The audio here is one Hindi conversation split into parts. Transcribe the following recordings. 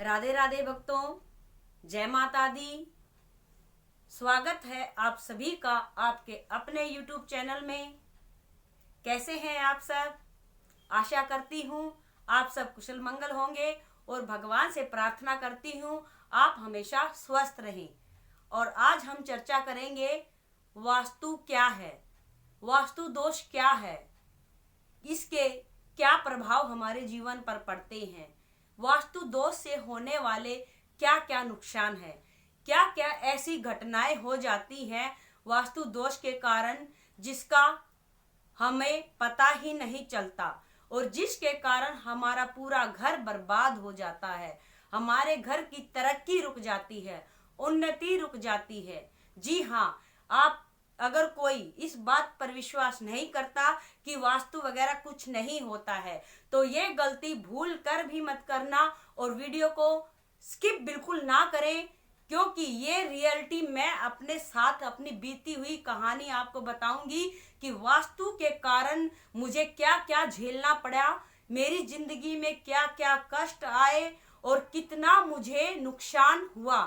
राधे राधे भक्तों, जय माता दी। स्वागत है आप सभी का आपके अपने YouTube चैनल में। कैसे हैं आप सब? आशा करती हूँ आप सब कुशल मंगल होंगे और भगवान से प्रार्थना करती हूँ आप हमेशा स्वस्थ रहें। और आज हम चर्चा करेंगे वास्तु क्या है, वास्तु दोष क्या है, इसके क्या प्रभाव हमारे जीवन पर पड़ते हैं, वास्तु दोष से होने वाले क्या क्या नुकसान है, क्या क्या ऐसी घटनाएं हो जाती हैं वास्तु दोष के कारण जिसका हमें पता ही नहीं चलता और जिसके कारण हमारा पूरा घर बर्बाद हो जाता है, हमारे घर की तरक्की रुक जाती है, उन्नति रुक जाती है। जी हाँ, आप अगर कोई इस बात पर विश्वास नहीं करता कि वास्तु वगैरह कुछ नहीं होता है तो ये गलती भूल कर भी मत करना और वीडियो को स्किप बिल्कुल ना करें, क्योंकि ये रियलिटी मैं अपने साथ अपनी बीती हुई कहानी आपको बताऊंगी कि वास्तु के कारण मुझे क्या क्या झेलना पड़ा, मेरी जिंदगी में क्या क्या कष्ट आए और कितना मुझे नुकसान हुआ।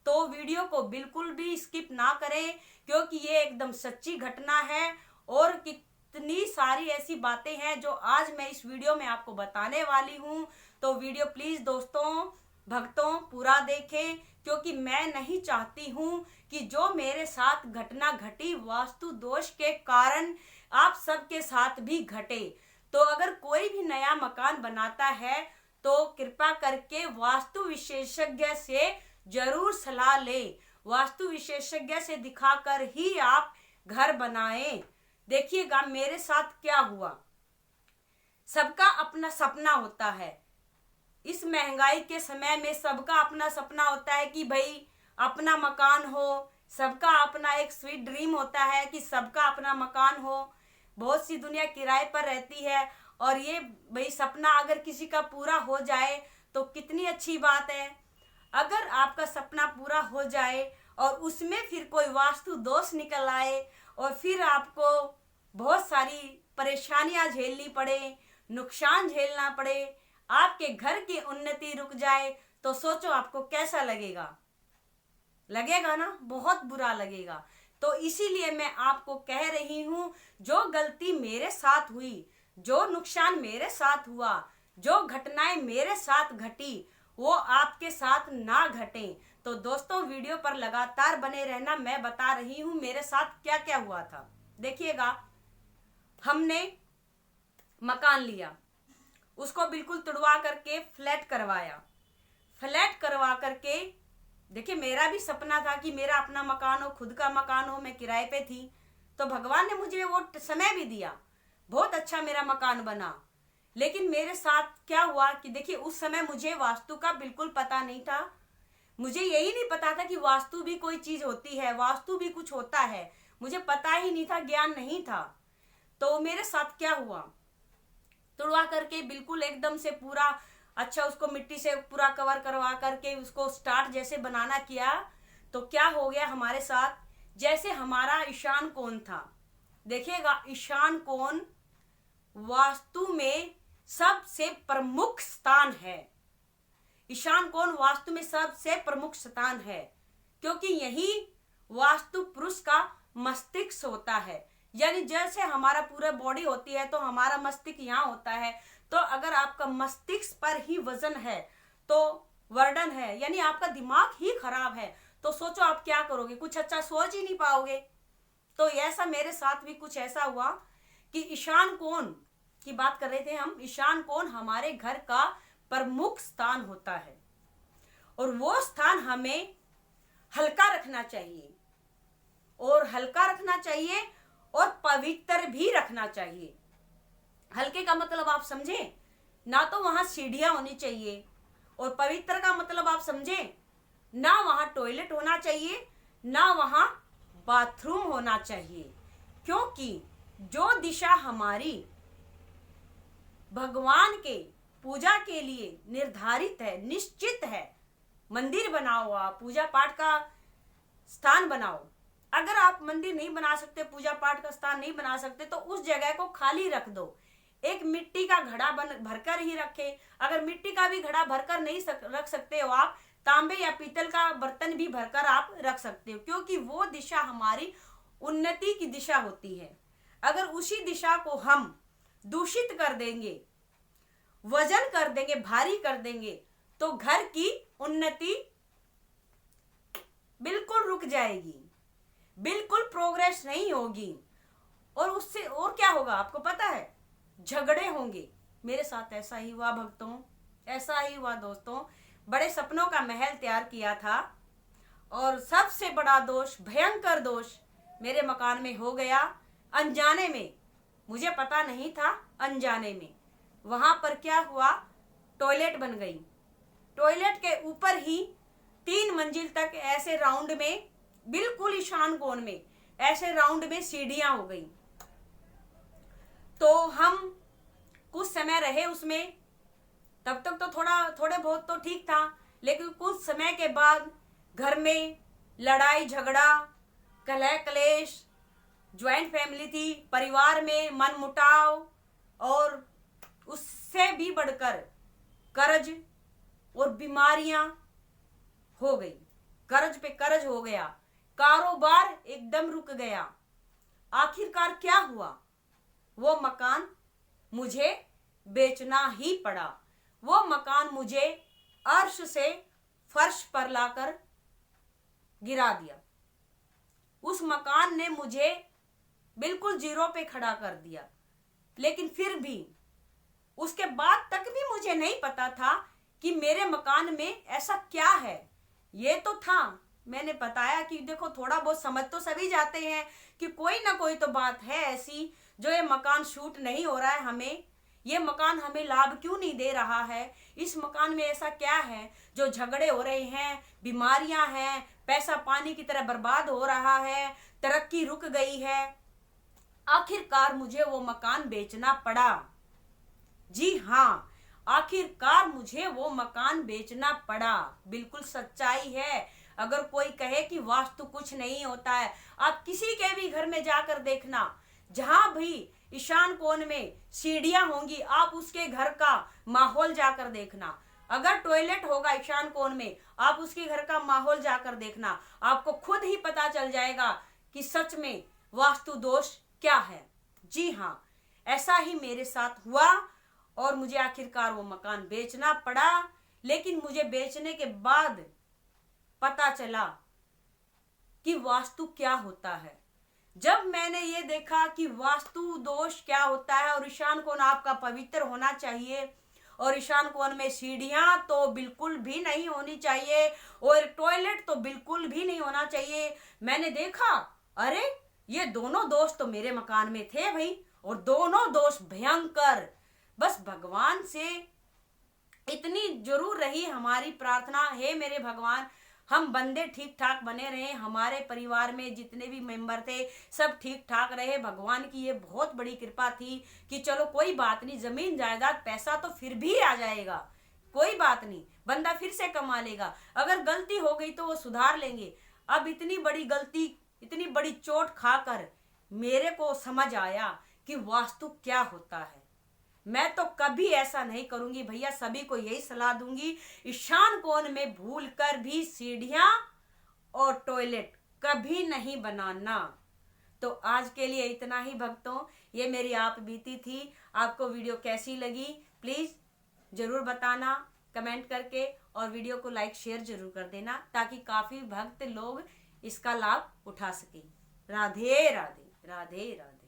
तो वीडियो को बिल्कुल भी स्किप ना करें, क्योंकि ये एकदम सच्ची घटना है और कितनी सारी ऐसी बातें हैं जो आज मैं इस वीडियो में आपको बताने वाली हूँ। तो वीडियो प्लीज दोस्तों भक्तों पूरा देखें, क्योंकि मैं नहीं चाहती हूँ कि जो मेरे साथ घटना घटी वास्तु दोष के कारण आप सबके साथ भी घटे। तो अगर कोई भी नया मकान बनाता है तो कृपा करके वास्तु विशेषज्ञ से जरूर सलाह ले, वास्तु विशेषज्ञ से दिखाकर ही आप घर बनाएं। देखिएगा मेरे साथ क्या हुआ। सबका अपना सपना होता है, इस महंगाई के समय में सबका अपना सपना होता है कि भाई अपना मकान हो, सबका अपना एक स्वीट ड्रीम होता है कि सबका अपना मकान हो। बहुत सी दुनिया किराए पर रहती है और ये भाई सपना अगर किसी का पूरा हो जाए तो कितनी अच्छी बात है। अगर आपका सपना पूरा हो जाए और उसमें फिर कोई वास्तु दोष निकल आए और फिर आपको बहुत सारी परेशानियां झेलनी पड़े, नुकसान झेलना पड़े, आपके घर की उन्नति रुक जाए, तो सोचो आपको कैसा लगेगा। लगेगा ना, बहुत बुरा लगेगा। तो इसीलिए मैं आपको कह रही हूँ जो गलती मेरे साथ हुई, जो नुकसान मेरे साथ हुआ, जो घटनाएं मेरे साथ घटी वो आपके साथ ना घटे। तो दोस्तों वीडियो पर लगातार बने रहना, मैं बता रही हूँ मेरे साथ क्या क्या हुआ था। देखिएगा, हमने मकान लिया, उसको बिल्कुल तुड़वा करके फ्लैट करवाया। फ्लैट करवा करके देखिए मेरा भी सपना था कि मेरा अपना मकान हो, खुद का मकान हो, मैं किराए पे थी तो भगवान ने मुझे वो समय भी दिया, बहुत अच्छा मेरा मकान बना। लेकिन मेरे साथ क्या हुआ कि देखिए उस समय मुझे वास्तु का बिल्कुल पता नहीं था, मुझे यही नहीं पता था कि वास्तु भी कोई चीज होती है, वास्तु भी कुछ होता है, मुझे पता ही नहीं था, ज्ञान नहीं था। तो मेरे साथ क्या हुआ, तुड़वा करके बिल्कुल एकदम से पूरा अच्छा उसको मिट्टी से पूरा कवर करवा करके उसको स्टार्ट जैसे बनाना किया तो क्या हो गया हमारे साथ, जैसे हमारा ईशान कोण था। देखिएगा ईशान कोण वास्तु में सबसे प्रमुख स्थान है, ईशान कोण वास्तु में सबसे प्रमुख स्थान है, क्योंकि यही वास्तु पुरुष का मस्तिष्क होता है। यानी जैसे हमारा पूरा बॉडी होती है तो हमारा मस्तिष्क यहाँ होता है। तो अगर आपका मस्तिष्क पर ही वजन है तो वर्डन है, यानी आपका दिमाग ही खराब है, तो सोचो आप क्या करोगे, कुछ अच्छा सोच ही नहीं पाओगे। तो ऐसा मेरे साथ भी कुछ ऐसा हुआ कि ईशान कोण की बात कर रहे थे हम। ईशान कोण हमारे घर का प्रमुख स्थान होता है और वो स्थान हमें हल्का रखना चाहिए, और हल्का रखना चाहिए और पवित्र भी रखना चाहिए। हल्के का मतलब आप समझे ना, तो वहां सीढ़ियां होनी चाहिए, और पवित्र का मतलब आप समझे ना वहां टॉयलेट होना चाहिए, ना वहां बाथरूम होना चाहिए। क्योंकि जो दिशा हमारी भगवान के पूजा के लिए निर्धारित है, निश्चित है, मंदिर बनाओ, आप पूजा पाठ का स्थान बनाओ। अगर आप मंदिर नहीं बना सकते, पूजा पाठ का स्थान नहीं बना सकते, तो उस जगह को खाली रख दो, एक मिट्टी का घड़ा भरकर ही रखें। अगर मिट्टी का भी घड़ा भरकर नहीं रख सकते हो आप, तांबे या पीतल का बर्तन भी भरकर आप रख सकते हो, क्योंकि वो दिशा हमारी उन्नति की दिशा होती है। अगर उसी दिशा को हम दूषित कर देंगे, वजन कर देंगे, भारी कर देंगे, तो घर की उन्नति बिल्कुल रुक जाएगी, बिल्कुल प्रोग्रेस नहीं होगी। और उससे और क्या होगा आपको पता है? झगड़े होंगे। मेरे साथ ऐसा ही हुआ भक्तों, ऐसा ही हुआ दोस्तों। बड़े सपनों का महल तैयार किया था और सबसे बड़ा दोष, भयंकर दोष मेरे मकान में हो गया। अनजाने में, मुझे पता नहीं था, अनजाने में वहां पर क्या हुआ, टॉयलेट बन गई। टॉयलेट के ऊपर ही 3 मंजिल तक ऐसे राउंड में, बिल्कुल ईशान कोण में ऐसे राउंड में सीढ़ियां हो गई। तो हम कुछ समय रहे उसमें, तब तक तो थोड़े बहुत तो ठीक था, लेकिन कुछ समय के बाद घर में लड़ाई झगड़ा, कलह कलेश, ज्वाइंट फैमिली थी, परिवार में मनमुटाव, और उससे भी बढ़कर कर्ज और बीमारियां हो गई। कर्ज पे कर्ज हो गया, कारोबार एकदम रुक गया। आखिरकार क्या हुआ? वो मकान मुझे बेचना ही पड़ा। वो मकान मुझे अर्श से फर्श पर लाकर गिरा दिया। उस मकान ने मुझे बिल्कुल जीरो पे खड़ा कर दिया। लेकिन फिर भी उसके बाद तक भी मुझे नहीं पता था कि मेरे मकान में ऐसा क्या है। ये तो था, मैंने बताया कि देखो थोड़ा बहुत समझ तो सभी जाते हैं कि कोई ना कोई तो बात है ऐसी जो ये मकान शूट नहीं हो रहा है, हमें ये मकान हमें लाभ क्यों नहीं दे रहा है, इस मकान में ऐसा क्या है जो झगड़े हो रहे हैं, बीमारियां हैं, पैसा पानी की तरह बर्बाद हो रहा है, तरक्की रुक गई है। आखिरकार मुझे वो मकान बेचना पड़ा। जी हाँ, आखिरकार मुझे वो मकान बेचना पड़ा। बिल्कुल सच्चाई है। अगर कोई कहे कि वास्तु कुछ नहीं होता है, आप किसी के भी घर में जाकर देखना, जहां भी ईशान कोण में सीढ़ियां होंगी, आप उसके घर का माहौल जाकर देखना। अगर टॉयलेट होगा ईशान कोण में, आप उसके घर का माहौल जाकर देखना, आपको खुद ही पता चल जाएगा कि सच में वास्तु दोष क्या है। जी हाँ, ऐसा ही मेरे साथ हुआ और मुझे आखिरकार वो मकान बेचना पड़ा। लेकिन मुझे बेचने के बाद पता चला कि वास्तु क्या होता है। जब मैंने ये देखा कि वास्तु दोष क्या होता है और ईशान कोण आपका पवित्र होना चाहिए, और ईशान कोण में सीढ़ियां तो बिल्कुल भी नहीं होनी चाहिए और टॉयलेट तो बिल्कुल भी नहीं होना चाहिए, मैंने देखा अरे ये दोनों दोष तो मेरे मकान में थे भाई, और दोनों दोष भयंकर। बस भगवान से इतनी जरूर रही हमारी प्रार्थना, हे मेरे भगवान हम बंदे ठीक ठाक बने रहे, हमारे परिवार में जितने भी मेंबर थे सब ठीक ठाक रहे। भगवान की ये बहुत बड़ी कृपा थी कि चलो कोई बात नहीं, जमीन जायदाद पैसा तो फिर भी आ जाएगा, कोई बात नहीं, बंदा फिर से कमा लेगा। अगर गलती हो गई तो वो सुधार लेंगे। अब इतनी बड़ी गलती, इतनी बड़ी चोट खाकर मेरे को समझ आया कि वास्तु क्या होता है। मैं तो कभी ऐसा नहीं करूंगी भैया, सभी को यही सलाह दूंगी, ईशान कोण में भूल कर भी सीढ़ियां और टॉयलेट कभी नहीं बनाना। तो आज के लिए इतना ही भक्तों, ये मेरी आप बीती थी। आपको वीडियो कैसी लगी प्लीज जरूर बताना कमेंट करके, और वीडियो को लाइक शेयर जरूर कर देना ताकि काफी भक्त लोग इसका लाभ उठा सकें। राधे राधे, राधे राधे।